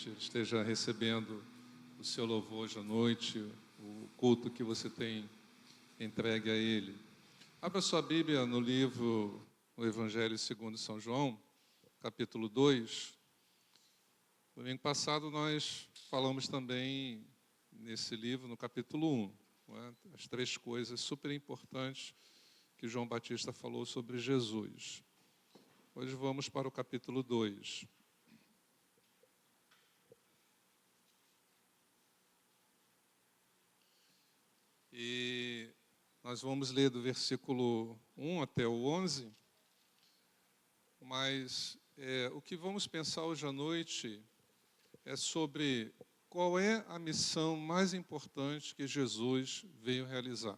realmente esteja recebendo o seu louvor hoje à noite, o culto que você tem entregue a Ele. Abra sua Bíblia no livro, no Evangelho segundo São João, capítulo 2. Domingo passado nós falamos também nesse livro, no capítulo 1, não é? As três coisas super importantes que João Batista falou sobre Jesus. Hoje vamos para o capítulo 2. E nós vamos ler do versículo 1 até o 11, mas o que vamos pensar hoje à noite é sobre qual é a missão mais importante que Jesus veio realizar.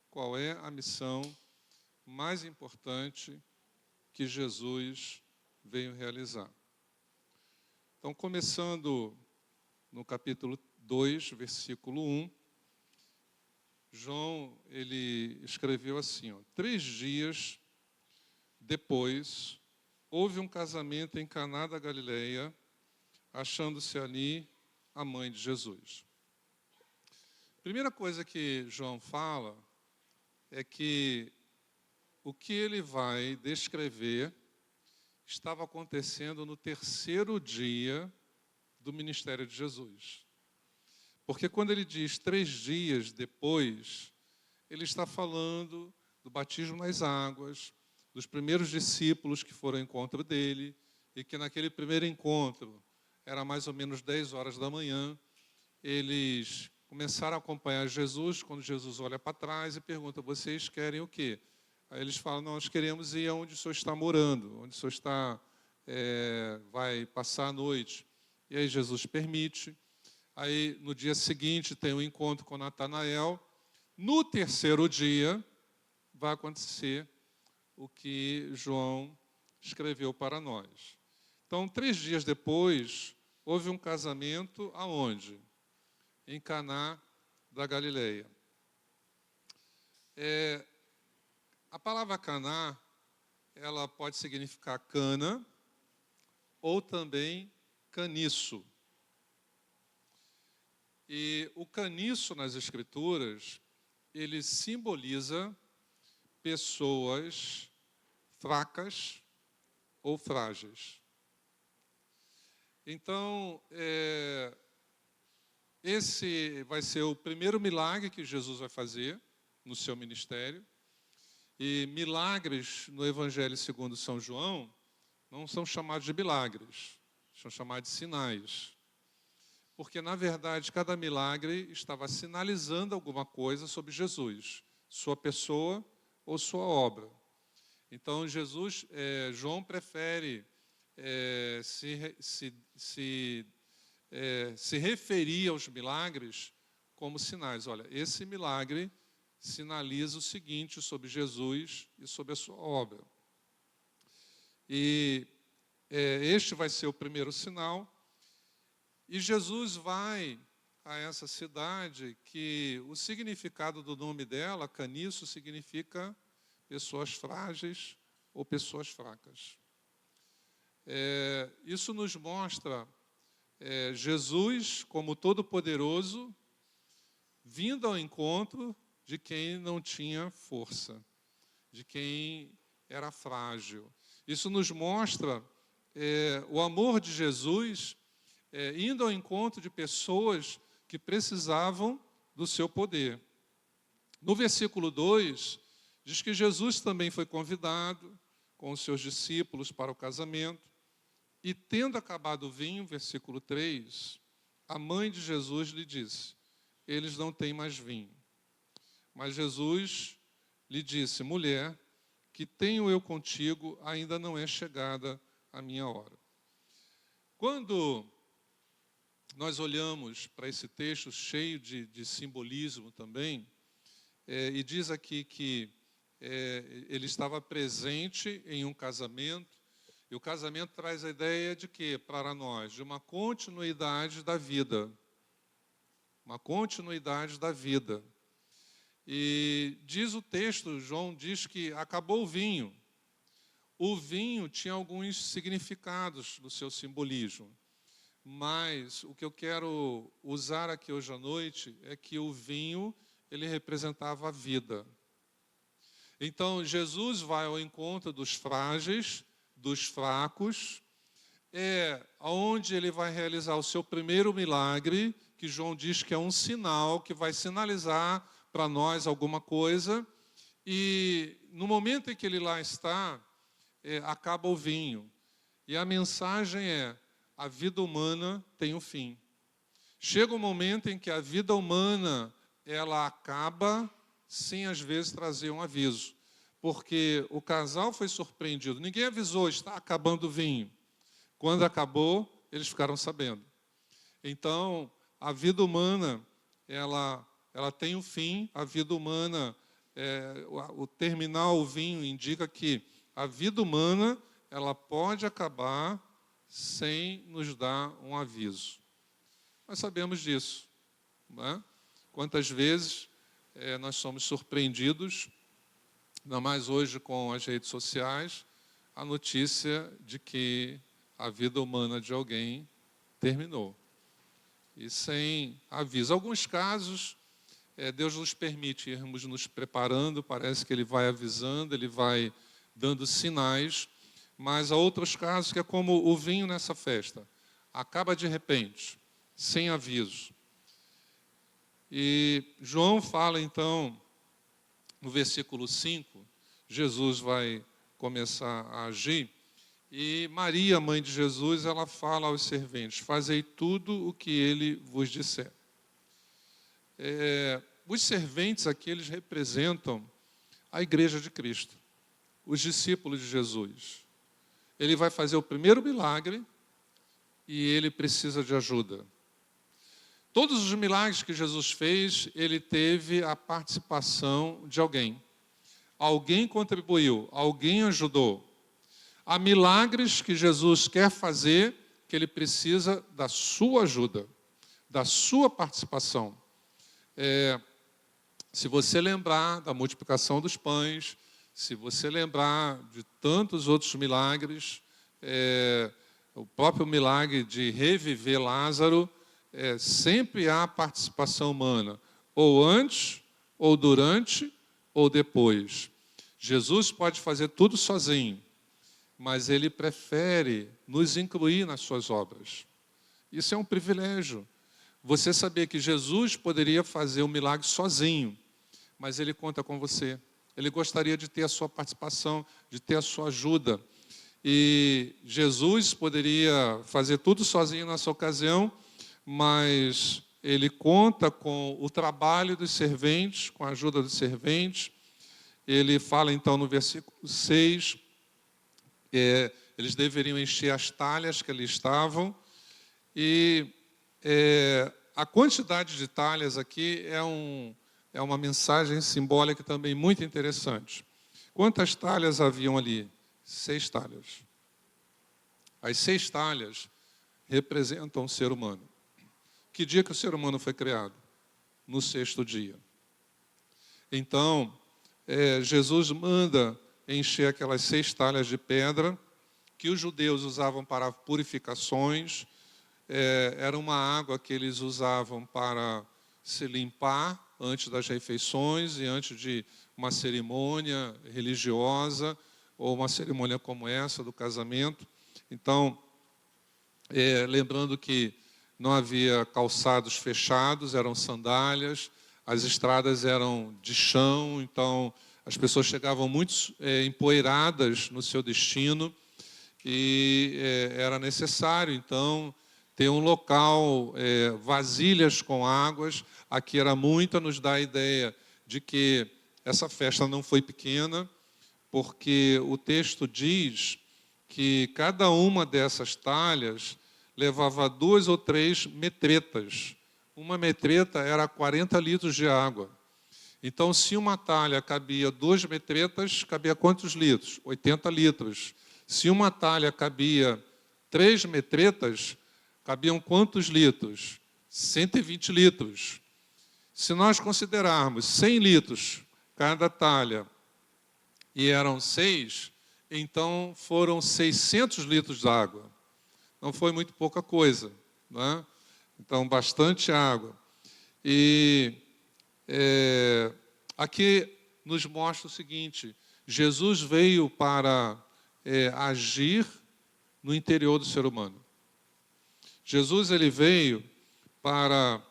Qual é a missão mais importante que Jesus veio realizar? Então, começando no capítulo 2, versículo 1, João, ele escreveu assim, 3 dias depois, houve um casamento em Caná da Galileia, achando-se ali a mãe de Jesus. Primeira coisa que João fala é que o que ele vai descrever estava acontecendo no 3º dia do ministério de Jesus. Porque quando ele diz 3 dias depois, ele está falando do batismo nas águas, dos primeiros discípulos que foram ao encontro dele, e que naquele primeiro encontro, era mais ou menos 10 horas da manhã, eles começaram a acompanhar Jesus, quando Jesus olha para trás e pergunta, vocês querem o quê? Aí eles falam, nós queremos ir aonde o Senhor está morando, onde o Senhor está, vai passar a noite. E aí Jesus permite. Aí, no dia seguinte, tem um encontro com Natanael. No 3º dia, vai acontecer o que João escreveu para nós. Então, 3 dias depois, houve um casamento aonde? Em Caná da Galileia. A palavra Caná, ela pode significar cana ou também caniço. E o caniço nas Escrituras, ele simboliza pessoas fracas ou frágeis. Então, esse vai ser o primeiro milagre que Jesus vai fazer no seu ministério. E milagres no Evangelho segundo São João não são chamados de milagres, são chamados de sinais. Porque, na verdade, cada milagre estava sinalizando alguma coisa sobre Jesus, sua pessoa ou sua obra. Então, João prefere se referir aos milagres como sinais. Olha, esse milagre sinaliza o seguinte sobre Jesus e sobre a sua obra. E este vai ser o primeiro sinal. E Jesus vai a essa cidade que o significado do nome dela, caniço, significa pessoas frágeis ou pessoas fracas. Isso nos mostra Jesus como todo-poderoso vindo ao encontro de quem não tinha força, de quem era frágil. Isso nos mostra o amor de Jesus indo ao encontro de pessoas que precisavam do seu poder. No versículo 2, diz que Jesus também foi convidado com os seus discípulos para o casamento, e tendo acabado o vinho, versículo 3, a mãe de Jesus lhe disse, eles não têm mais vinho. Mas Jesus lhe disse, mulher, que tenho eu contigo, ainda não é chegada a minha hora. Quando nós olhamos para esse texto cheio de simbolismo também, e diz aqui que ele estava presente em um casamento, e o casamento traz a ideia de quê para nós? De uma continuidade da vida. Uma continuidade da vida. E diz o texto, João diz que acabou o vinho. O vinho tinha alguns significados no seu simbolismo. mas o que eu quero usar aqui hoje à noite é que o vinho, ele representava a vida. Então, Jesus vai ao encontro dos frágeis, dos fracos, onde ele vai realizar o seu primeiro milagre, que João diz que é um sinal, que vai sinalizar para nós alguma coisa, e no momento em que ele lá está, acaba o vinho. E a mensagem é: a vida humana tem um fim. Chega um momento em que a vida humana, ela acaba sem, às vezes, trazer um aviso. Porque o casal foi surpreendido. Ninguém avisou, está acabando o vinho. Quando acabou, eles ficaram sabendo. Então, a vida humana, ela tem um fim. A vida humana, o terminar o vinho indica que a vida humana, ela pode acabar sem nos dar um aviso. Nós sabemos disso, não é? Quantas vezes nós somos surpreendidos, ainda mais hoje com as redes sociais, a notícia de que a vida humana de alguém terminou. E sem aviso. Em alguns casos, Deus nos permite irmos nos preparando, parece que Ele vai avisando, Ele vai dando sinais, mas há outros casos que é como o vinho nessa festa. Acaba de repente, sem aviso. E João fala, então, no versículo 5, Jesus vai começar a agir, e Maria, mãe de Jesus, ela fala aos serventes: fazei tudo o que ele vos disser. Os serventes aqui, eles representam a igreja de Cristo, os discípulos de Jesus. Ele vai fazer o primeiro milagre e ele precisa de ajuda. Todos os milagres que Jesus fez, ele teve a participação de alguém. Alguém contribuiu, alguém ajudou. Há milagres que Jesus quer fazer, que ele precisa da sua ajuda, da sua participação. Se você lembrar da multiplicação dos pães, se você lembrar de tantos outros milagres, o próprio milagre de reviver Lázaro, sempre há participação humana, ou antes, ou durante, ou depois. Jesus pode fazer tudo sozinho, mas ele prefere nos incluir nas suas obras. Isso é um privilégio. Você saber que Jesus poderia fazer um milagre sozinho, mas ele conta com você. Ele gostaria de ter a sua participação, de ter a sua ajuda. E Jesus poderia fazer tudo sozinho nessa ocasião, mas ele conta com o trabalho dos serventes, com a ajuda dos serventes. Ele fala então no versículo 6, eles deveriam encher as talhas que ali estavam, e a quantidade de talhas aqui é uma mensagem simbólica também muito interessante. Quantas talhas haviam ali? 6 talhas. As 6 talhas representam o ser humano. Que dia que o ser humano foi criado? No 6º dia. Então, Jesus manda encher aquelas 6 talhas de pedra que os judeus usavam para purificações. Era uma água que eles usavam para se limpar antes das refeições e antes de uma cerimônia religiosa ou uma cerimônia como essa do casamento. Então, lembrando que não havia calçados fechados, eram sandálias, as estradas eram de chão, então as pessoas chegavam muito empoeiradas no seu destino e era necessário, então, ter um local, vasilhas com águas. Aqui era muita, nos dá a ideia de que essa festa não foi pequena, porque o texto diz que cada uma dessas talhas levava 2 ou 3 metretas. Uma metreta era 40 litros de água. Então, se uma talha cabia 2 metretas, cabia quantos litros? 80 litros. Se uma talha cabia 3 metretas, cabiam quantos litros? 120 litros. Se nós considerarmos 100 litros cada talha, e eram 6, então foram 600 litros de água. Não foi muito pouca coisa. não é? Então, bastante água. E aqui nos mostra o seguinte: Jesus veio para agir no interior do ser humano. Jesus ele veio para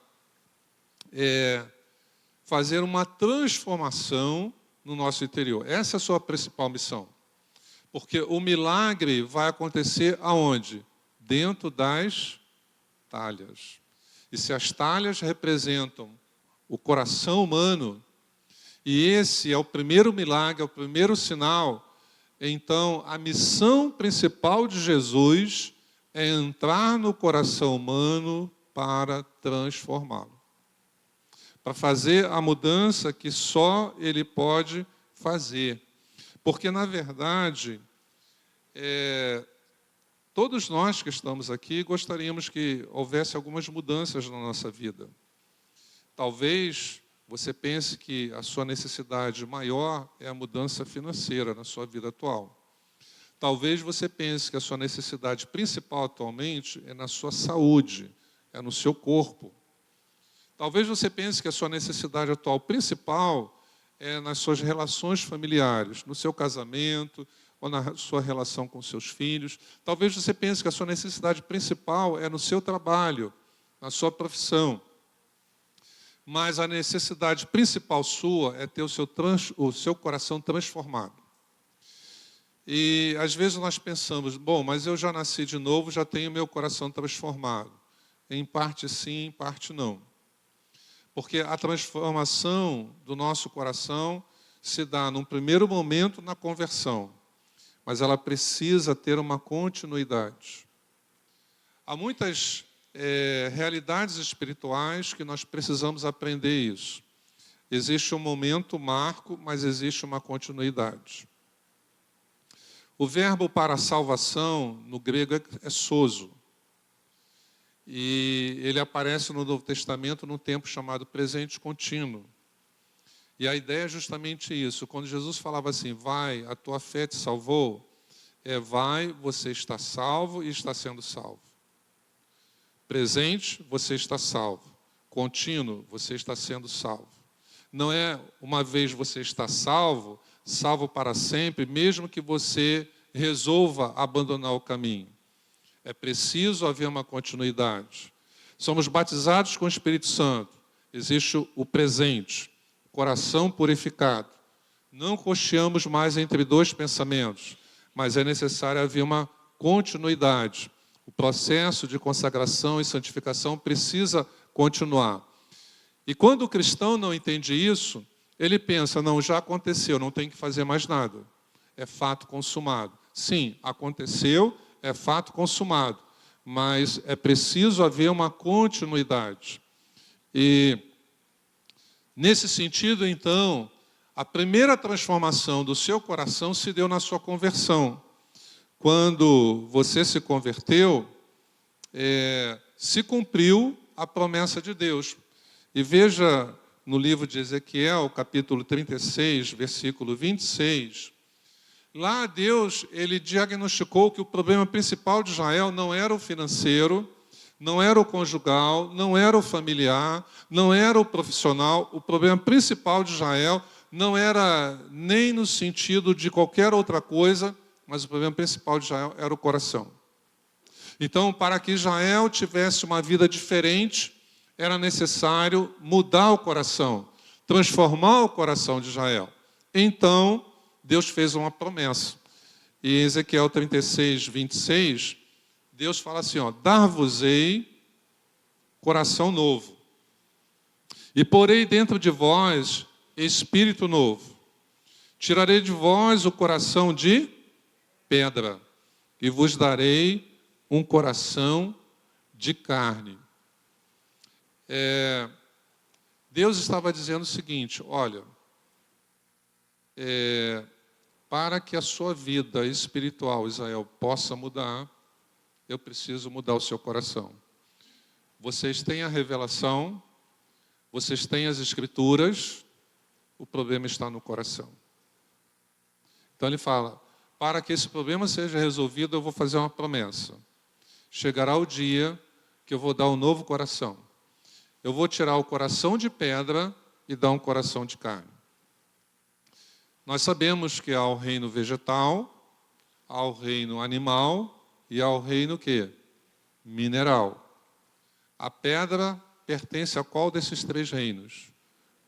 fazer uma transformação no nosso interior. Essa é a sua principal missão. Porque o milagre vai acontecer aonde? Dentro das talhas. E se as talhas representam o coração humano, e esse é o primeiro milagre, é o primeiro sinal, então a missão principal de Jesus é entrar no coração humano para transformá-lo. Para fazer a mudança que só Ele pode fazer. Porque, na verdade, todos nós que estamos aqui gostaríamos que houvesse algumas mudanças na nossa vida. Talvez você pense que a sua necessidade maior é a mudança financeira na sua vida atual. Talvez você pense que a sua necessidade principal atualmente é na sua saúde, é no seu corpo. Talvez você pense que a sua necessidade atual principal é nas suas relações familiares, no seu casamento ou na sua relação com seus filhos. Talvez você pense que a sua necessidade principal é no seu trabalho, na sua profissão. Mas a necessidade principal sua é ter o seu coração transformado. E às vezes nós pensamos, bom, mas eu já nasci de novo, já tenho meu coração transformado. Em parte sim, em parte não. Porque a transformação do nosso coração se dá num primeiro momento na conversão, mas ela precisa ter uma continuidade. Há muitas realidades espirituais que nós precisamos aprender isso. Existe um momento marco, mas existe uma continuidade. O verbo para salvação, no grego, é sozo. E ele aparece no Novo Testamento num tempo chamado presente contínuo. E a ideia é justamente isso. Quando Jesus falava assim, vai, a tua fé te salvou, vai, você está salvo e está sendo salvo. Presente, você está salvo. Contínuo, você está sendo salvo. Não é uma vez você está salvo, salvo para sempre, mesmo que você resolva abandonar o caminho. É preciso haver uma continuidade. Somos batizados com o Espírito Santo. Existe o presente, o coração purificado. Não cocheamos mais entre dois pensamentos, mas é necessário haver uma continuidade. O processo de consagração e santificação precisa continuar. E quando o cristão não entende isso, ele pensa, não, já aconteceu, não tem que fazer mais nada. É fato consumado. Sim, aconteceu, é fato consumado, mas é preciso haver uma continuidade. E, nesse sentido, então, a primeira transformação do seu coração se deu na sua conversão. Quando você se converteu, se cumpriu a promessa de Deus. E veja no livro de Ezequiel, capítulo 36, versículo 26, lá Deus ele diagnosticou que o problema principal de Israel não era o financeiro, não era o conjugal, não era o familiar, não era o profissional. O problema principal de Israel não era nem no sentido de qualquer outra coisa, mas o problema principal de Israel era o coração. Então, para que Israel tivesse uma vida diferente, era necessário mudar o coração, transformar o coração de Israel. Então, Deus fez uma promessa. E em Ezequiel 36, 26, Deus fala assim, dar-vos-ei coração novo, e porei dentro de vós espírito novo. Tirarei de vós o coração de pedra, e vos darei um coração de carne. Deus estava dizendo o seguinte, olha, para que a sua vida espiritual, Israel, possa mudar, eu preciso mudar o seu coração. Vocês têm a revelação, vocês têm as escrituras, o problema está no coração. Então ele fala, para que esse problema seja resolvido, eu vou fazer uma promessa. Chegará o dia que eu vou dar um novo coração. Eu vou tirar o coração de pedra e dar um coração de carne. Nós sabemos que há o reino vegetal, há o reino animal e há o reino quê? Mineral. A pedra pertence a qual desses três reinos?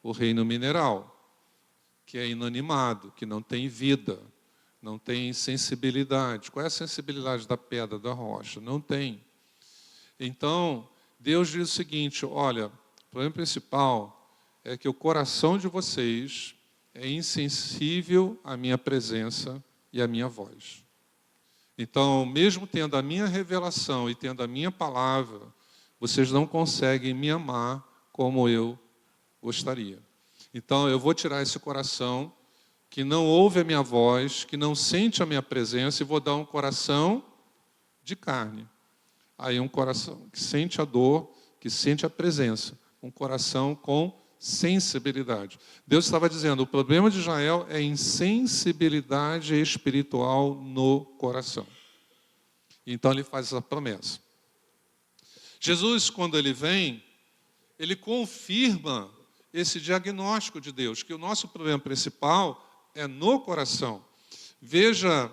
O reino mineral, que é inanimado, que não tem vida, não tem sensibilidade. Qual é a sensibilidade da pedra, da rocha? Não tem. Então, Deus diz o seguinte, olha, o problema principal é que o coração de vocês é insensível à minha presença e à minha voz. Então, mesmo tendo a minha revelação e tendo a minha palavra, vocês não conseguem me amar como eu gostaria. Então, eu vou tirar esse coração que não ouve a minha voz, que não sente a minha presença, e vou dar um coração de carne. Aí um coração que sente a dor, que sente a presença. Um coração com sensibilidade. Deus estava dizendo, o problema de Israel é insensibilidade espiritual no coração. Então ele faz essa promessa. Jesus, quando ele vem, ele confirma esse diagnóstico de Deus, que o nosso problema principal é no coração. Veja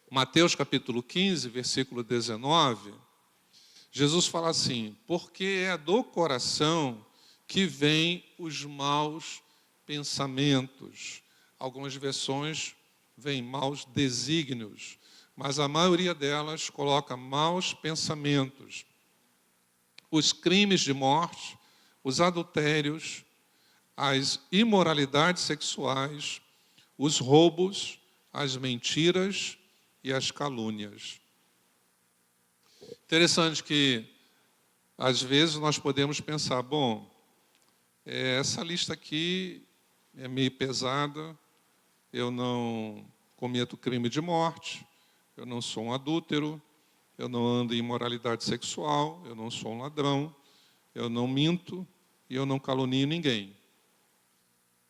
Mateus capítulo 15, versículo 19, Jesus fala assim, porque é do coração que vêm os maus pensamentos. Algumas versões vêm maus desígnios, mas a maioria delas coloca maus pensamentos. Os crimes de morte, os adultérios, as imoralidades sexuais, os roubos, as mentiras e as calúnias. Interessante que, às vezes, nós podemos pensar, bom, essa lista aqui é meio pesada, eu não cometo crime de morte, eu não sou um adúltero, eu não ando em imoralidade sexual, eu não sou um ladrão, eu não minto e eu não calunio ninguém.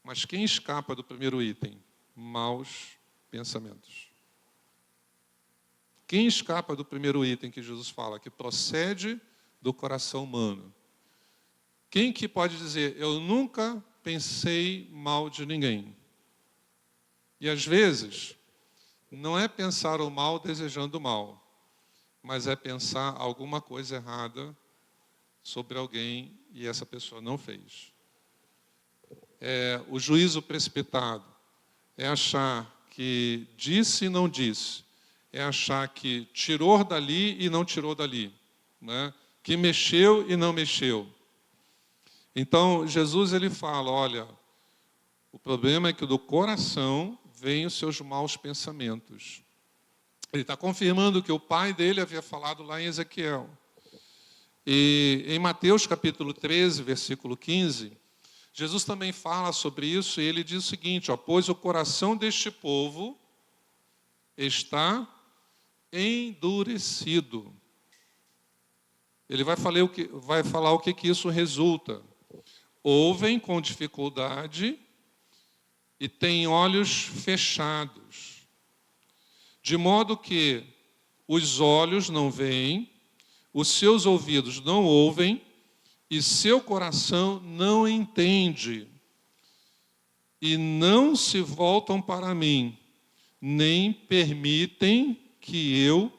Mas quem escapa do primeiro item? Maus pensamentos. Quem escapa do primeiro item que Jesus fala, que procede do coração humano? Quem que pode dizer, eu nunca pensei mal de ninguém? E às vezes, não é pensar o mal desejando o mal, mas é pensar alguma coisa errada sobre alguém e essa pessoa não fez. O juízo precipitado é achar que disse e não disse, é achar que tirou dali e não tirou dali, né? Que mexeu e não mexeu. Então, Jesus ele fala, olha, o problema é que do coração vêm os seus maus pensamentos. Ele está confirmando o que o pai dele havia falado lá em Ezequiel. E em Mateus capítulo 13, versículo 15, Jesus também fala sobre isso e ele diz o seguinte, ó, pois o coração deste povo está endurecido. Ele vai falar o que isso resulta. Ouvem com dificuldade e têm olhos fechados, de modo que os olhos não veem, os seus ouvidos não ouvem e seu coração não entende. E não se voltam para mim, nem permitem que eu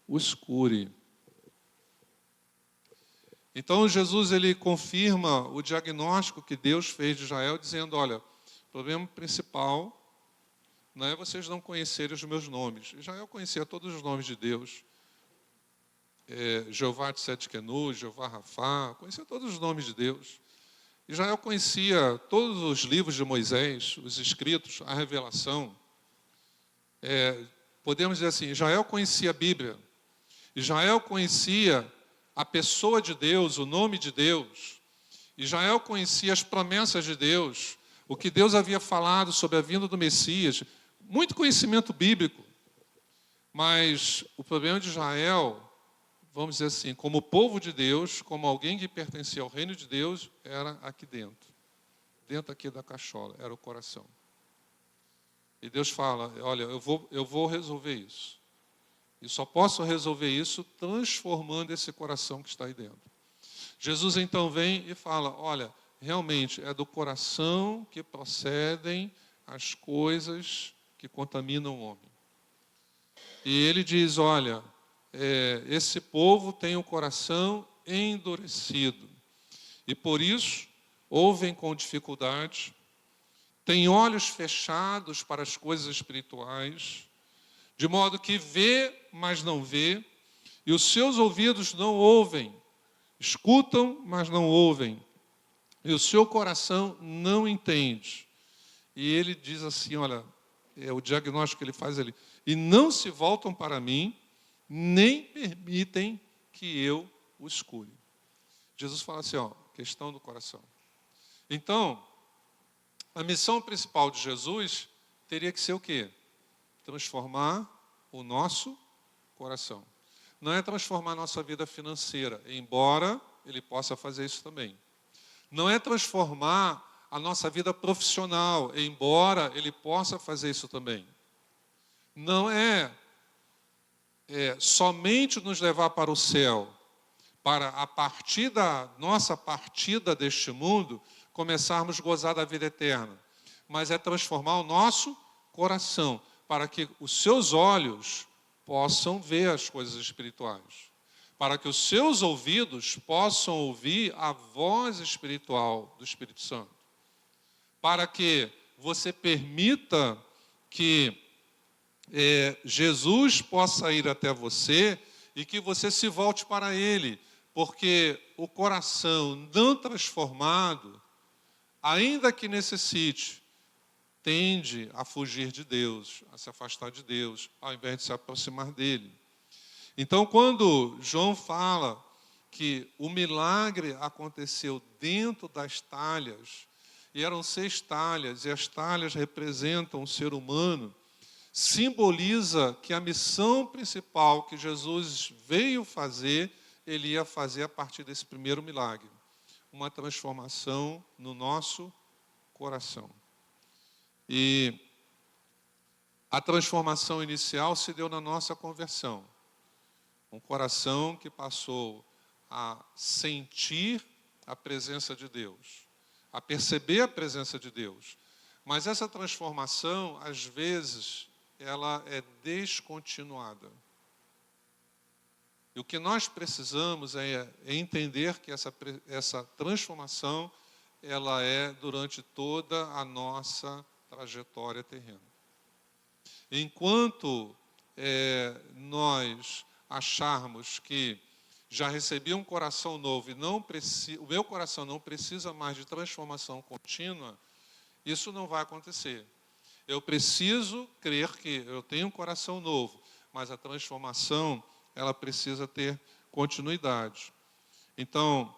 os cure. Então Jesus ele confirma o diagnóstico que Deus fez de Israel, dizendo, olha, o problema principal não é vocês não conhecerem os meus nomes. Israel conhecia todos os nomes de Deus. Jeová Tsetkenu, Jeová Rafá, conhecia todos os nomes de Deus. Israel conhecia todos os livros de Moisés, os escritos, a revelação. Podemos dizer assim, Israel conhecia a Bíblia. Israel conhecia a pessoa de Deus, o nome de Deus. Israel conhecia as promessas de Deus, o que Deus havia falado sobre a vinda do Messias. Muito conhecimento bíblico. Mas o problema de Israel, vamos dizer assim, como povo de Deus, como alguém que pertencia ao reino de Deus, era aqui dentro. Dentro aqui da cachola, era o coração. E Deus fala, olha, eu vou resolver isso. E só posso resolver isso transformando esse coração que está aí dentro. Jesus então vem e fala, olha, realmente é do coração que procedem as coisas que contaminam o homem. E ele diz, olha, esse povo tem um coração endurecido. E por isso, ouvem com dificuldade, têm olhos fechados para as coisas espirituais, de modo que vê, mas não vê, e os seus ouvidos não ouvem, escutam, mas não ouvem, e o seu coração não entende. E ele diz assim, olha, o diagnóstico que ele faz ali, e não se voltam para mim, nem permitem que eu os cure. Jesus fala assim, questão do coração. Então, a missão principal de Jesus teria que ser o quê? Transformar o nosso coração. Não é transformar a nossa vida financeira, embora ele possa fazer isso também. Não é transformar a nossa vida profissional, embora ele possa fazer isso também. Não é somente nos levar para o céu, para a partir da nossa partida deste mundo, começarmos a gozar da vida eterna. Mas é transformar o nosso coração, para que os seus olhos possam ver as coisas espirituais. Para que os seus ouvidos possam ouvir a voz espiritual do Espírito Santo. Para que você permita que Jesus possa ir até você e que você se volte para Ele. Porque o coração não transformado, ainda que necessite, tende a fugir de Deus, a se afastar de Deus, ao invés de se aproximar dEle. Então, quando João fala que o milagre aconteceu dentro das talhas, e eram 6 talhas, e as talhas representam o ser humano, simboliza que a missão principal que Jesus veio fazer, ele ia fazer a partir desse primeiro milagre. Uma transformação no nosso coração. E a transformação inicial se deu na nossa conversão. Um coração que passou a sentir a presença de Deus, a perceber a presença de Deus. Mas essa transformação, às vezes, ela é descontinuada. E o que nós precisamos é entender que essa transformação, ela é durante toda a nossa trajetória terrena. Enquanto nós acharmos que já recebi um coração novo e o meu coração não precisa mais de transformação contínua, isso não vai acontecer. Eu preciso crer que eu tenho um coração novo, mas a transformação, ela precisa ter continuidade. Então,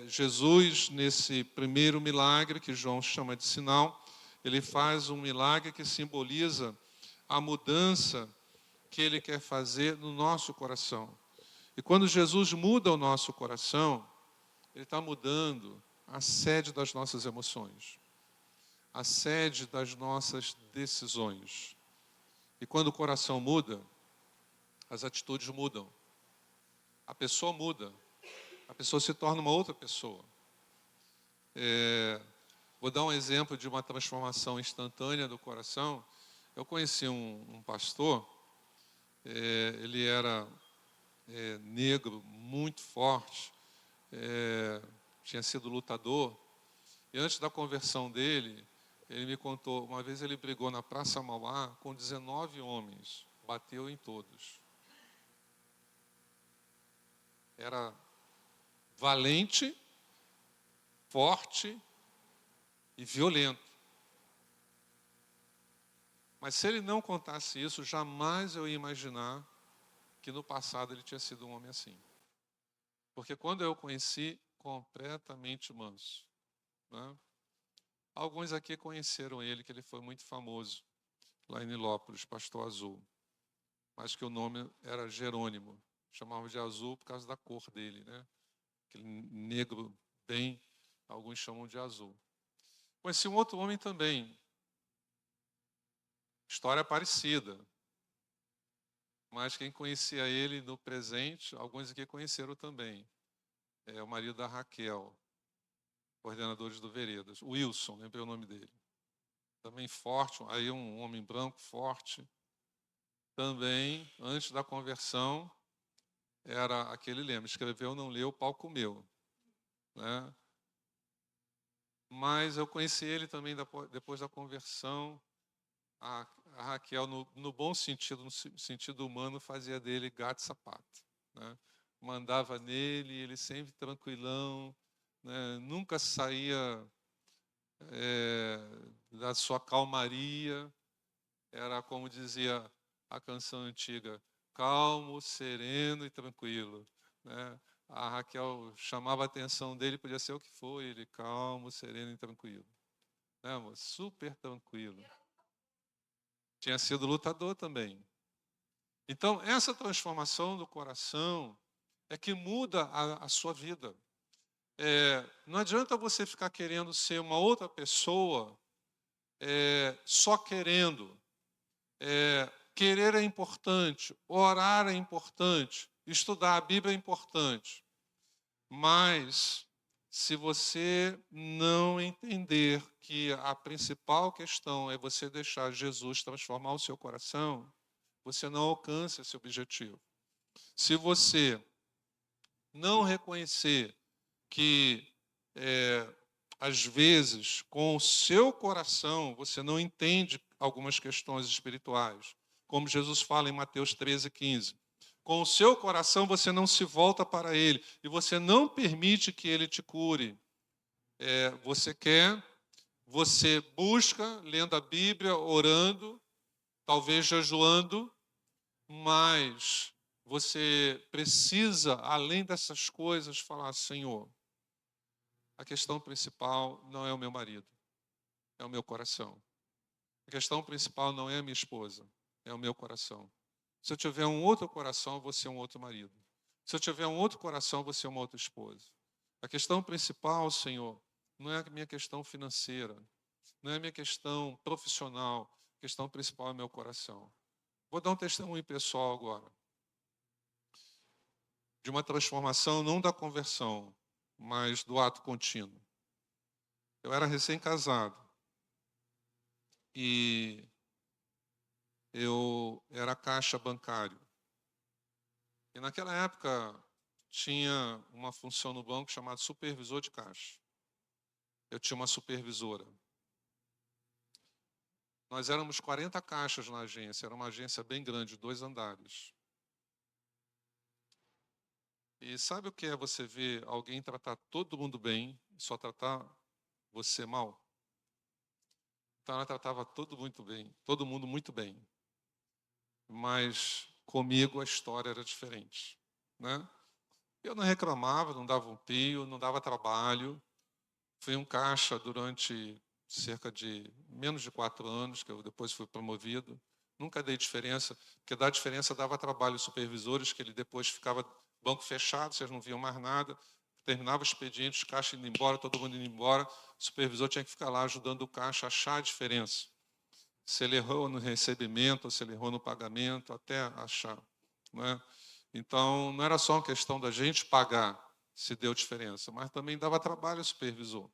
Jesus, nesse primeiro milagre, que João chama de sinal, ele faz um milagre que simboliza a mudança que ele quer fazer no nosso coração. E quando Jesus muda o nosso coração, ele está mudando a sede das nossas emoções, a sede das nossas decisões. E quando o coração muda, as atitudes mudam. A pessoa muda. A pessoa se torna uma outra pessoa. Vou dar um exemplo de uma transformação instantânea do coração. Eu conheci um pastor, ele era negro, muito forte, tinha sido lutador. E antes da conversão dele, ele me contou, uma vez ele brigou na Praça Mauá com 19 homens, bateu em todos. Era valente, forte e violento. Mas se ele não contasse isso, jamais eu ia imaginar que no passado ele tinha sido um homem assim. Porque quando eu o conheci, completamente manso. Né? Alguns aqui conheceram ele, que ele foi muito famoso lá em Nilópolis, Pastor Azul. Mas que o nome era Jerônimo. Chamavam de azul por causa da cor dele, né? Aquele negro bem, alguns chamam de azul. Conheci um outro homem também. História parecida. mas quem conhecia ele no presente, alguns aqui conheceram também. É o marido da Raquel, coordenadores do Veredas. Wilson, lembrei o nome dele. Também forte, aí um homem branco forte. Também, antes da conversão, era aquele lema: escreveu, não leu, o pau comeu. Né? Mas eu conheci ele também depois da conversão. A Raquel, no bom sentido, no sentido humano, fazia dele gato e sapato. Né? Mandava nele, ele sempre tranquilão, né? Nunca saía da sua calmaria. Era como dizia a canção antiga, calmo, sereno e tranquilo. Né? A Raquel chamava a atenção dele, podia ser o que for, ele calmo, sereno e tranquilo. Né, amor? Super tranquilo. Tinha sido lutador também. Então, essa transformação do coração é que muda a sua vida. Não adianta você ficar querendo ser uma outra pessoa, só querendo. Querer é importante, orar é importante, estudar a Bíblia é importante. Mas, se você não entender que a principal questão é você deixar Jesus transformar o seu coração, você não alcança esse objetivo. Se você não reconhecer que, às vezes, com o seu coração, você não entende algumas questões espirituais, como Jesus fala em Mateus 13:15. Com o seu coração você não se volta para ele e você não permite que ele te cure. Você quer, você busca, lendo a Bíblia, orando, talvez jejuando, mas você precisa, além dessas coisas, falar: Senhor, a questão principal não é o meu marido, é o meu coração. A questão principal não é a minha esposa, é o meu coração. Se eu tiver um outro coração, eu vou ser um outro marido. Se eu tiver um outro coração, eu vou ser uma outra esposa. A questão principal, Senhor, não é a minha questão financeira, não é a minha questão profissional. A questão principal é o meu coração. Vou dar um testemunho pessoal agora. De uma transformação, não da conversão, mas do ato contínuo. Eu era recém-casado e eu era caixa bancário. E naquela época tinha uma função no banco chamada supervisor de caixa. Eu tinha uma supervisora. Nós éramos 40 caixas na agência, era uma agência bem grande, 2 andares. E sabe o que é você ver alguém tratar todo mundo bem e só tratar você mal? Então ela tratava todo mundo muito bem. Mas comigo a história era diferente. Né? Eu não reclamava, não dava um pio, não dava trabalho. Fui um caixa durante cerca de menos de 4 anos, que eu depois fui promovido. Nunca dei diferença, porque dar diferença dava trabalho aos supervisores, que ele depois ficava banco fechado, vocês não viam mais nada. Terminava o expediente, o caixa indo embora, todo mundo indo embora. O supervisor tinha que ficar lá ajudando o caixa a achar a diferença. Se ele errou no recebimento, ou se ele errou no pagamento, até achar. Né? Então, não era só uma questão da gente pagar se deu diferença, mas também dava trabalho ao supervisor.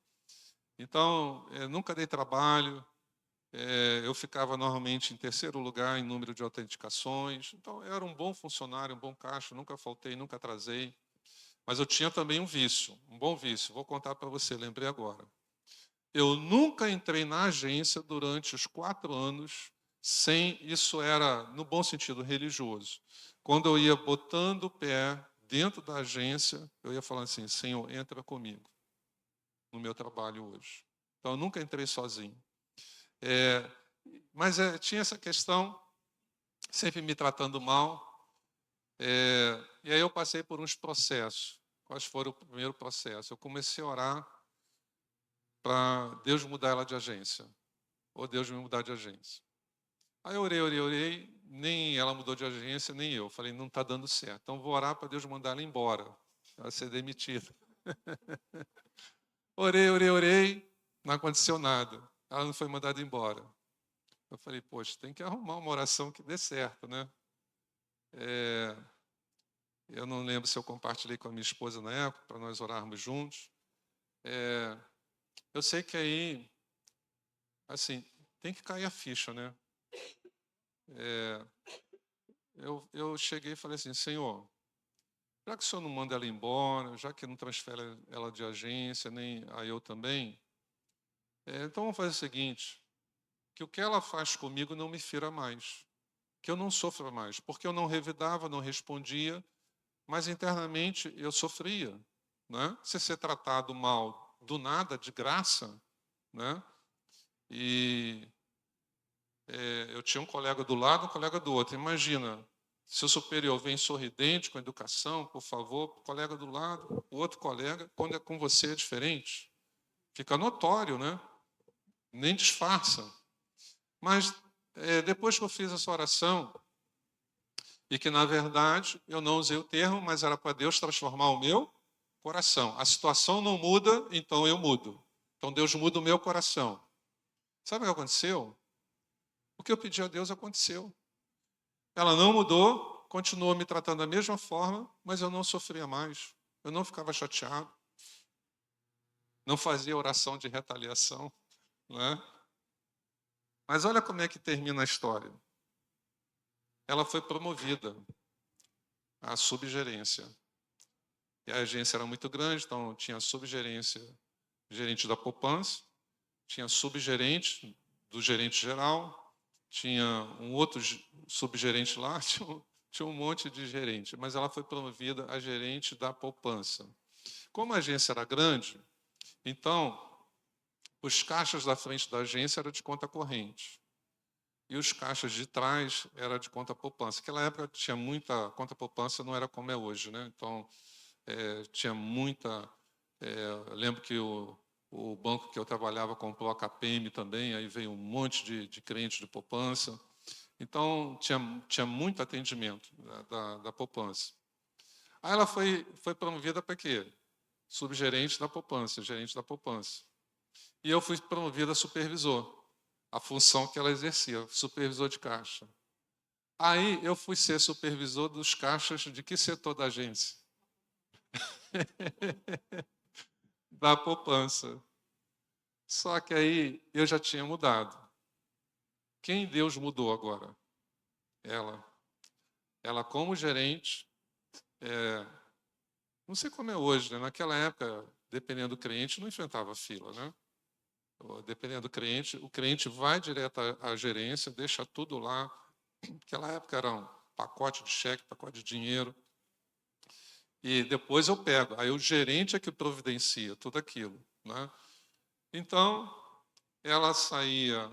Então, nunca dei trabalho, eu ficava normalmente em terceiro lugar em número de autenticações. Então, eu era um bom funcionário, um bom caixa, nunca faltei, nunca atrasei. Mas eu tinha também um vício, um bom vício. Vou contar para você, lembrei agora. Eu nunca entrei na agência durante os 4 anos sem, isso era, no bom sentido, religioso. Quando eu ia botando o pé dentro da agência, eu ia falando assim: Senhor, entra comigo no meu trabalho hoje. Então, eu nunca entrei sozinho. Mas tinha essa questão, sempre me tratando mal. E aí eu passei por uns processos. Quais foram o primeiro processo? Eu comecei a orar para Deus mudar ela de agência, ou Deus me mudar de agência. Aí eu orei, nem ela mudou de agência, nem eu. Falei, não está dando certo. Então vou orar para Deus mandar ela embora, ela ser demitida. Orei, não aconteceu nada. Ela não foi mandada embora. Eu falei, poxa, tem que arrumar uma oração que dê certo, né? É, eu não lembro se eu compartilhei com a minha esposa na época, para nós orarmos juntos. É, eu sei que aí, assim, tem que cair a ficha, né? É, eu cheguei e falei assim, Senhor, já que o Senhor não manda ela embora, já que não transfere ela de agência, nem a eu também, então vamos fazer o seguinte, que o que ela faz comigo não me fira mais, que eu não sofra mais, porque eu não revidava, não respondia, mas internamente eu sofria, né? Se ser tratado mal do nada, de graça, né? E eu tinha um colega do lado, um colega do outro. Imagina, se o superior vem sorridente, com educação, por favor, o colega do lado, o outro colega, quando é com você é diferente. Fica notório, né? Nem disfarça. Mas depois que eu fiz essa oração, e que na verdade eu não usei o termo, mas era para Deus transformar o meu coração. A situação não muda, então eu mudo. Então Deus muda o meu coração. Sabe o que aconteceu? O que eu pedi a Deus aconteceu. Ela não mudou, continuou me tratando da mesma forma, mas eu não sofria mais. Eu não ficava chateado. Não fazia oração de retaliação. Né? Mas olha como é que termina a história. Ela foi promovida à subgerência. E a agência era muito grande, então tinha subgerência, gerente da poupança, tinha subgerente do gerente geral, tinha um outro subgerente lá, tinha um monte de gerente, mas ela foi promovida a gerente da poupança. Como a agência era grande, então os caixas da frente da agência eram de conta corrente e os caixas de trás eram de conta poupança. Naquela época tinha muita conta poupança, não era como é hoje, né? Então tinha muita. Eu lembro que o banco que eu trabalhava comprou a KPM também, aí veio um monte de clientes de poupança. Então, tinha muito atendimento da poupança. Aí ela foi promovida para quê? Subgerente da poupança, gerente da poupança. E eu fui promovida a supervisor, a função que ela exercia, supervisor de caixa. Aí eu fui ser supervisor dos caixas de que setor da agência? Da poupança. Só que aí eu já tinha mudado. Quem Deus mudou agora? Ela. Ela como gerente, não sei como é hoje, né? Naquela época, dependendo do cliente, não enfrentava fila, né? Dependendo do cliente, o cliente vai direto à gerência, deixa tudo lá. Naquela época era um pacote de cheque, pacote de dinheiro. E depois eu pego. Aí o gerente é que providencia tudo aquilo, né? Então, ela saía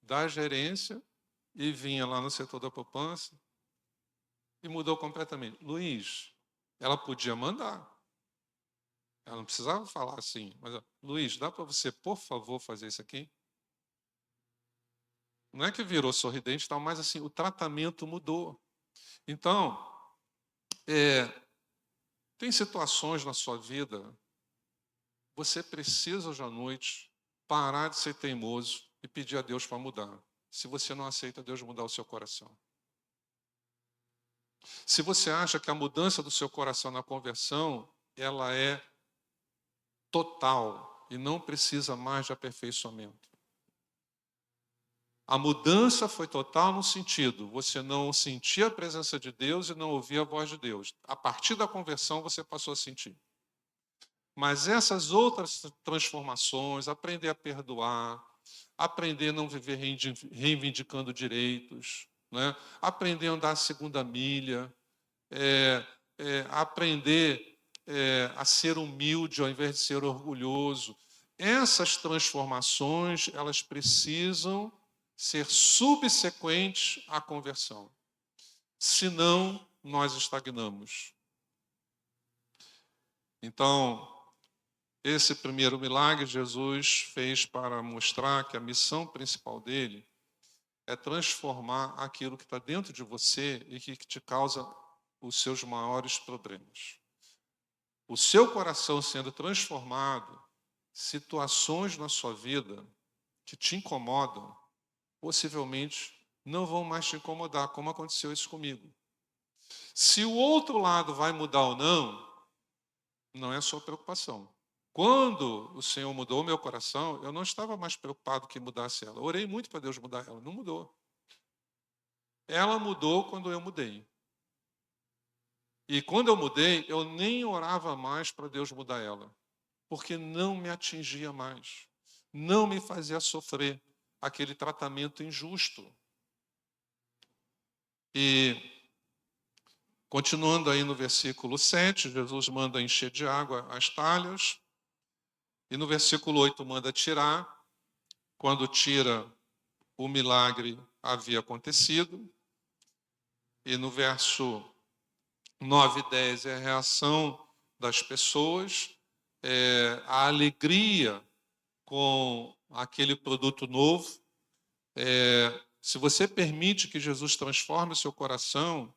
da gerência e vinha lá no setor da poupança e mudou completamente. Luiz, ela podia mandar. Ela não precisava falar assim, mas, Luiz, dá para você, por favor, fazer isso aqui? Não é que virou sorridente e tal, mas assim, o tratamento mudou. Então, é, tem situações na sua vida, você precisa hoje à noite parar de ser teimoso e pedir a Deus para mudar. Se você não aceita Deus mudar o seu coração. Se você acha que a mudança do seu coração na conversão, ela é total e não precisa mais de aperfeiçoamento. A mudança foi total no sentido, você não sentia a presença de Deus e não ouvia a voz de Deus. A partir da conversão você passou a sentir. Mas essas outras transformações, aprender a perdoar, aprender a não viver reivindicando direitos, né? Aprender a andar a segunda milha, aprender a ser humilde ao invés de ser orgulhoso. Essas transformações, elas precisam ser subsequentes à conversão. Senão, nós estagnamos. Então, esse primeiro milagre Jesus fez para mostrar que a missão principal dele é transformar aquilo que está dentro de você e que te causa os seus maiores problemas. O seu coração sendo transformado, situações na sua vida que te incomodam, possivelmente não vão mais te incomodar, como aconteceu isso comigo. Se o outro lado vai mudar ou não, não é sua preocupação. Quando o Senhor mudou meu coração, eu não estava mais preocupado que mudasse ela. Eu orei muito para Deus mudar ela, não mudou. Ela mudou quando eu mudei. E quando eu mudei, eu nem orava mais para Deus mudar ela, porque não me atingia mais, não me fazia sofrer aquele tratamento injusto. E, continuando aí no versículo 7, Jesus manda encher de água as talhas, e no versículo 8 manda tirar. Quando tira, o milagre havia acontecido. E no verso 9 e 10 é a reação das pessoas, a alegria com aquele produto novo. Se você permite que Jesus transforme o seu coração,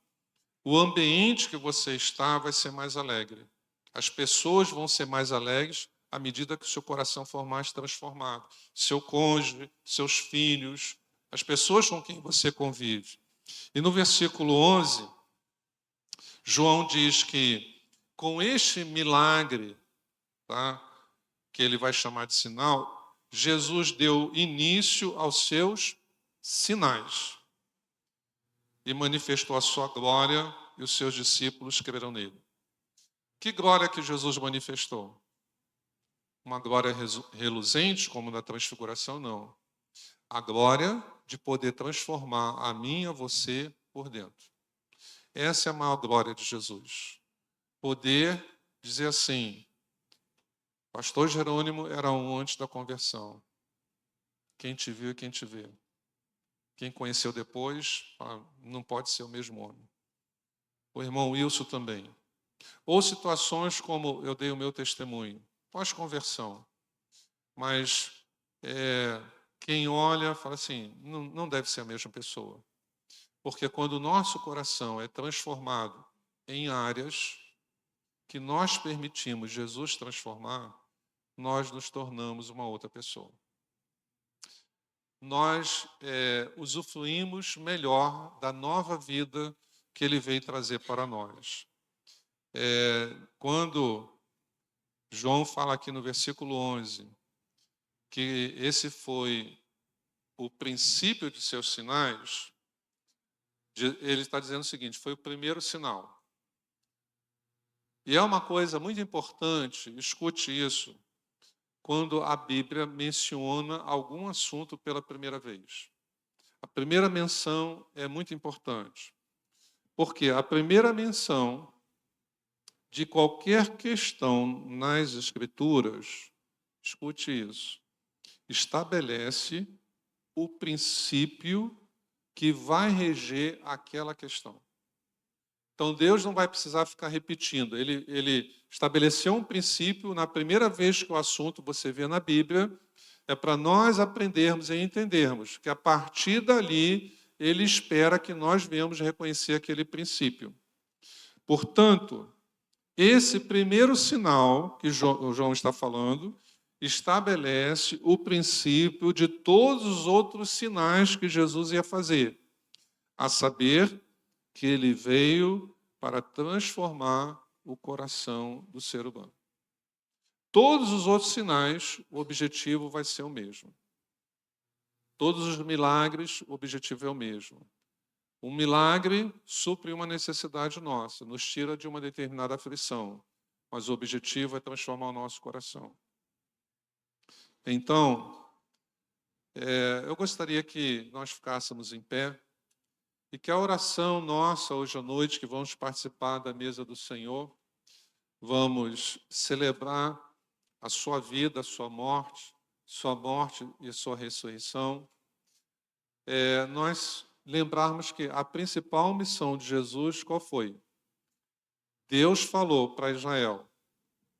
o ambiente que você está vai ser mais alegre. As pessoas vão ser mais alegres à medida que o seu coração for mais transformado. Seu cônjuge, seus filhos, as pessoas com quem você convive. E no versículo 11, João diz que com este milagre, tá, que ele vai chamar de sinal, Jesus deu início aos seus sinais e manifestou a sua glória, e os seus discípulos creram nele. Que glória que Jesus manifestou? Uma glória reluzente, como na transfiguração? Não. A glória de poder transformar a mim e a você por dentro. Essa é a maior glória de Jesus. Poder dizer assim: Pastor Jerônimo era um antes da conversão. Quem te viu e quem te vê. Quem conheceu depois, não pode ser o mesmo homem. O irmão Wilson também. Ou situações como eu dei o meu testemunho, pós-conversão. Mas quem olha fala assim, não deve ser a mesma pessoa. Porque quando o nosso coração é transformado em áreas que nós permitimos Jesus transformar, nós nos tornamos uma outra pessoa. Nós usufruímos melhor da nova vida que Ele veio trazer para nós. Quando João fala aqui no versículo 11, que esse foi o princípio de seus sinais, ele está dizendo o seguinte, foi o primeiro sinal. E é uma coisa muito importante, escute isso, quando a Bíblia menciona algum assunto pela primeira vez. A primeira menção é muito importante, porque a primeira menção de qualquer questão nas Escrituras, escute isso, estabelece o princípio que vai reger aquela questão. Então, Deus não vai precisar ficar repetindo. Ele estabeleceu um princípio na primeira vez que o assunto você vê na Bíblia, é para nós aprendermos e entendermos que a partir dali ele espera que nós venhamos reconhecer aquele princípio. Portanto, esse primeiro sinal que João está falando estabelece o princípio de todos os outros sinais que Jesus ia fazer, a saber, que ele veio para transformar o coração do ser humano. Todos os outros sinais, o objetivo vai ser o mesmo. Todos os milagres, o objetivo é o mesmo. Um milagre supre uma necessidade nossa, nos tira de uma determinada aflição, mas o objetivo é transformar o nosso coração. Então, eu gostaria que nós ficássemos em pé e que a oração nossa hoje à noite, que vamos participar da mesa do Senhor, vamos celebrar a sua vida, a sua morte e a sua ressurreição. Nós lembrarmos que a principal missão de Jesus, qual foi? Deus falou para Israel,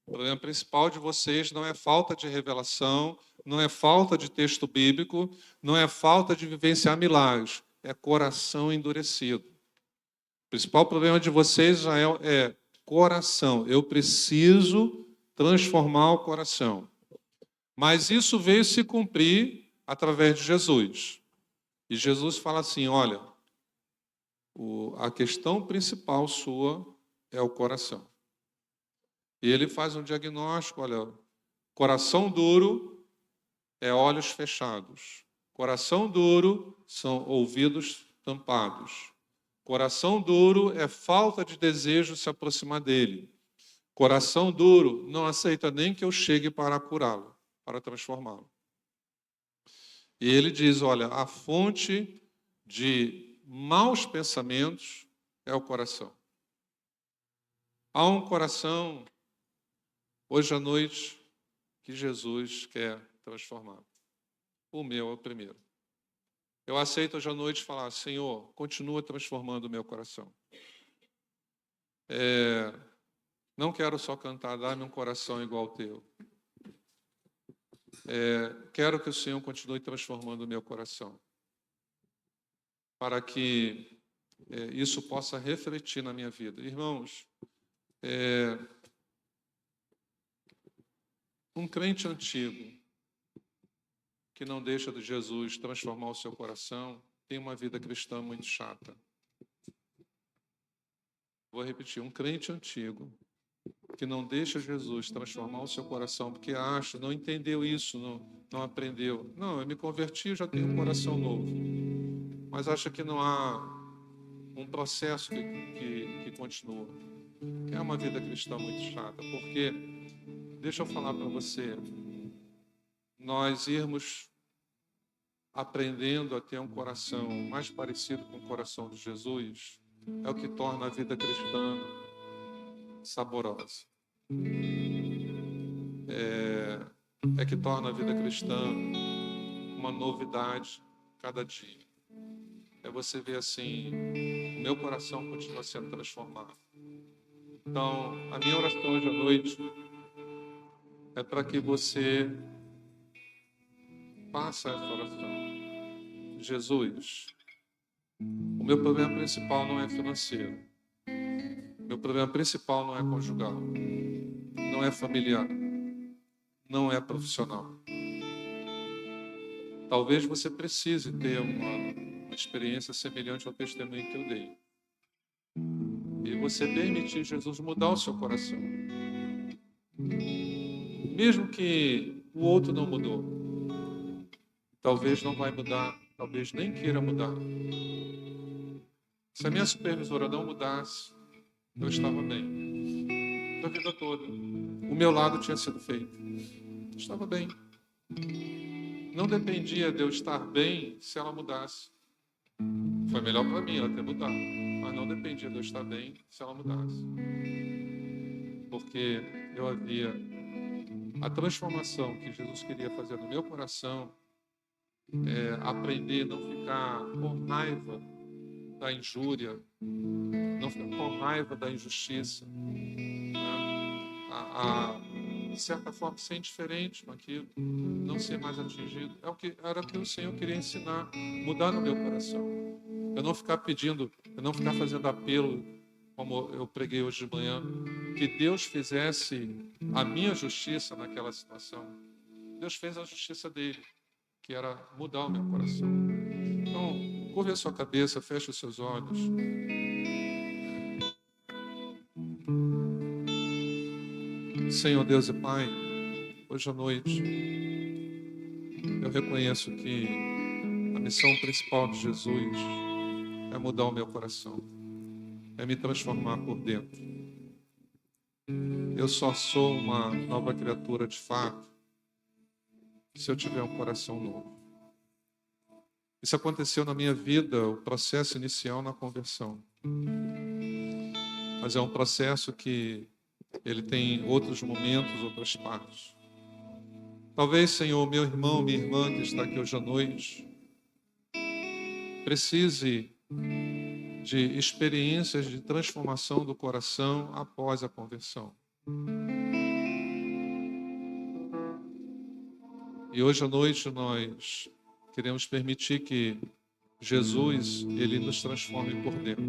o problema principal de vocês não é falta de revelação, não é falta de texto bíblico, não é falta de vivenciar milagres, é coração endurecido. O principal problema de vocês, Israel, é coração. Eu preciso transformar o coração. Mas isso veio se cumprir através de Jesus. E Jesus fala assim, olha, A questão principal sua é o coração. E ele faz um diagnóstico, olha, coração duro é olhos fechados. Coração duro são ouvidos tampados. Coração duro é falta de desejo de se aproximar dele. Coração duro não aceita nem que eu chegue para curá-lo, para transformá-lo. E ele diz, olha, a fonte de maus pensamentos é o coração. Há um coração, hoje à noite, que Jesus quer transformar. O meu é o primeiro. Eu aceito hoje à noite falar, Senhor, continua transformando o meu coração. Não quero só cantar, dá-me um coração igual ao teu. Quero que o Senhor continue transformando o meu coração. Para que isso possa refletir na minha vida. Irmãos, um crente antigo que não deixa de Jesus transformar o seu coração tem uma vida cristã muito chata. Vou repetir, um crente antigo que não deixa Jesus transformar o seu coração porque acha, não entendeu isso, não aprendeu. Não, eu me converti, já tenho um coração novo. Mas acha que não há um processo que continua. É uma vida cristã muito chata, porque, deixa eu falar para você, nós irmos aprendendo a ter um coração mais parecido com o coração de Jesus é o que torna a vida cristã saborosa. É que torna a vida cristã uma novidade cada dia. É você ver assim, o meu coração continua sendo transformado. Então, a minha oração hoje à noite é para que você faça essa oração. Jesus, o meu problema principal não é financeiro. Meu problema principal não é conjugal. Não é familiar. Não é profissional. Talvez você precise ter uma experiência semelhante ao testemunho que eu dei. E você permitir Jesus mudar o seu coração. Mesmo que o outro não mudou. Talvez não vai mudar. Talvez nem queira mudar. Se a minha supervisora não mudasse, eu estava bem. A vida toda. O meu lado tinha sido feito. Eu estava bem. Não dependia de eu estar bem se ela mudasse. Foi melhor para mim ela ter mudado. Mas não dependia de eu estar bem se ela mudasse. Porque eu havia... A transformação que Jesus queria fazer no meu coração é aprender a não ficar com raiva da injúria, não ficar com raiva da injustiça, de certa forma ser indiferente com aquilo, não ser mais atingido. Era o que o Senhor queria ensinar, mudar no meu coração. Eu não ficar pedindo, eu não ficar fazendo apelo, como eu preguei hoje de manhã, que Deus fizesse a minha justiça naquela situação. Deus fez a justiça dele, que era mudar o meu coração. Então, curve a sua cabeça, feche os seus olhos. Senhor Deus e Pai, hoje à noite, eu reconheço que a missão principal de Jesus é mudar o meu coração, é me transformar por dentro. Eu só sou uma nova criatura de fato se eu tiver um coração novo. Isso aconteceu na minha vida, o processo inicial na conversão. Mas é um processo que ele tem outros momentos, outras partes. Talvez, Senhor, meu irmão, minha irmã que está aqui hoje à noite, precise de experiências de transformação do coração após a conversão. E hoje à noite nós queremos permitir que Jesus, ele nos transforme por dentro.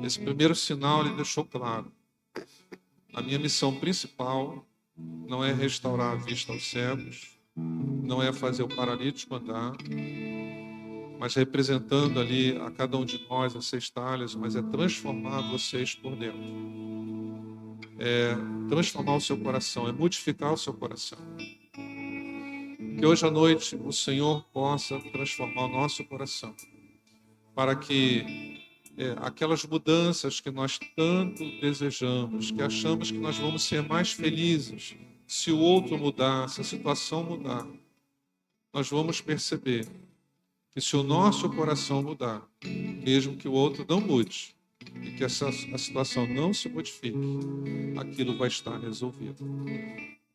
Esse primeiro sinal ele deixou claro. A minha missão principal não é restaurar a vista aos cegos, não é fazer o paralítico andar, mas representando ali a cada um de nós, as 6 talhas, mas é transformar vocês por dentro. É transformar o seu coração, é modificar o seu coração. Que hoje à noite o Senhor possa transformar o nosso coração, para que aquelas mudanças que nós tanto desejamos, que achamos que nós vamos ser mais felizes se o outro mudar, se a situação mudar, nós vamos perceber que se o nosso coração mudar, mesmo que o outro não mude, e que a situação não se modifique, aquilo vai estar resolvido.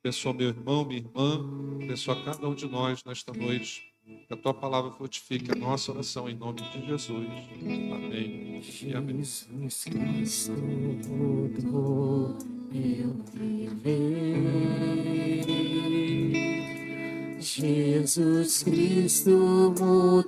Abençoa meu irmão, minha irmã, abençoa cada um de nós nesta noite. Que a tua palavra fortifique a nossa oração em nome de Jesus. Amém e amém. Jesus Cristo mudou meu viver. Jesus Cristo mudou.